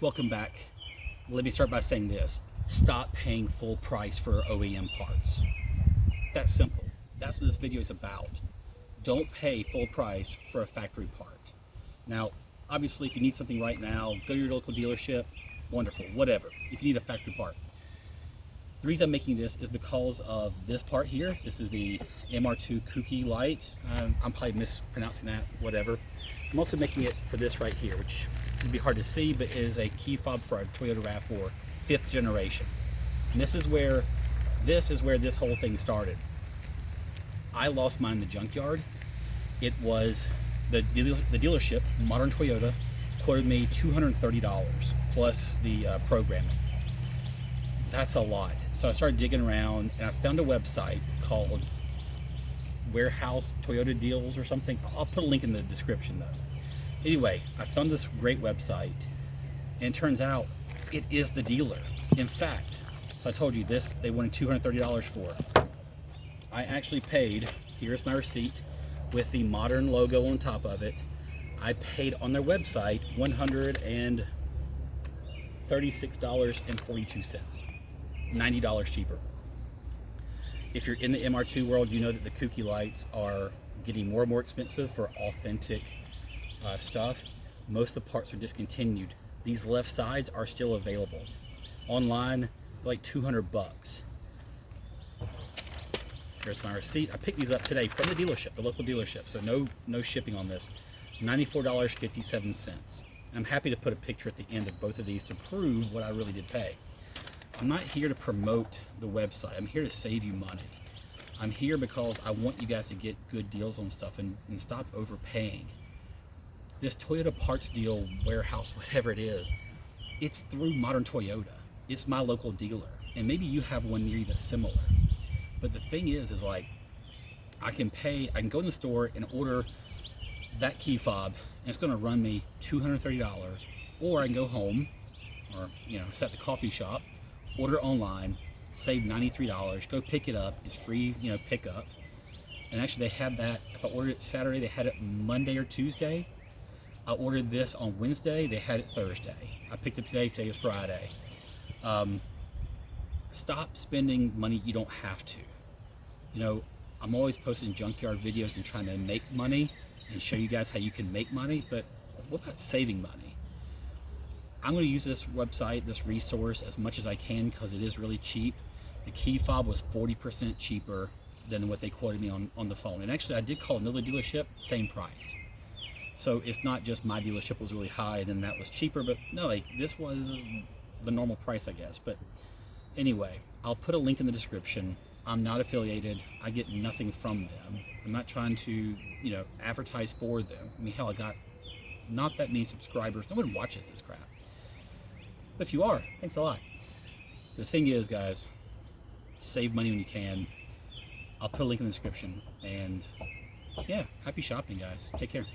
Welcome back. Let me start by saying this. Stop paying full price for OEM parts. That's simple. That's what this video is about. Don't pay full price for a factory part. Now, obviously, if you need something right now, go to your local dealership. Wonderful, whatever. If you need a factory part. The reason I'm making this is because of this part here. This is the MR2 Kooky light. I'm probably mispronouncing that, whatever. I'm also making it for this right here, which would be hard to see, but is a key fob for a Toyota RAV4 5th generation. And this is where this whole thing started. I lost mine in the junkyard. It was the dealership, Modern Toyota, quoted me $230 plus the programming. That's a lot. So I started digging around and I found a website called Warehouse Toyota Deals or something. I'll put a link in the description though. Anyway, I found this great website and it turns out it is the dealer. In fact, so I told you this, they wanted $230 for. I actually paid, here's my receipt with the Modern logo on top of it. I paid on their website $136.42. $90 cheaper. If you're in the MR2 world, you know that the Kooky lights are getting more and more expensive for authentic stuff. Most of the parts are discontinued. These left sides are still available. Online, like 200 bucks. Here's my receipt. I picked these up today from the dealership, the local dealership, so no shipping on this. $94.57. I'm happy to put a picture at the end of both of these to prove what I really did pay. I'm not here to promote the website. I'm here to save you money. I'm here because I want you guys to get good deals on stuff and stop overpaying. This Toyota parts deal, warehouse, whatever it is, it's through Modern Toyota. It's my local dealer. And maybe you have one near you that's similar. But the thing is like, I can go in the store and order that key fob and it's gonna run me $230, or I can go home or sit at the coffee shop, order online, save $93, go pick it up. It's free, pickup. And actually they had that, if I ordered it Saturday, they had it Monday or Tuesday. I ordered this on Wednesday, they had it Thursday. I picked it today is Friday. Stop spending money you don't have to. I'm always posting junkyard videos and trying to make money and show you guys how you can make money, but what about saving money? I'm going to use this website, this resource, as much as I can because it is really cheap. The key fob was 40% cheaper than what they quoted me on the phone. And actually, I did call another dealership, same price. So it's not just my dealership was really high and then that was cheaper, but no, this was the normal price, I guess. But anyway, I'll put a link in the description. I'm not affiliated. I get nothing from them. I'm not trying to, advertise for them. I mean, hell, I got not that many subscribers. No one watches this crap. But if you are, thanks a lot. The thing is, guys, save money when you can. I'll put a link in the description. And yeah, happy shopping, guys. Take care.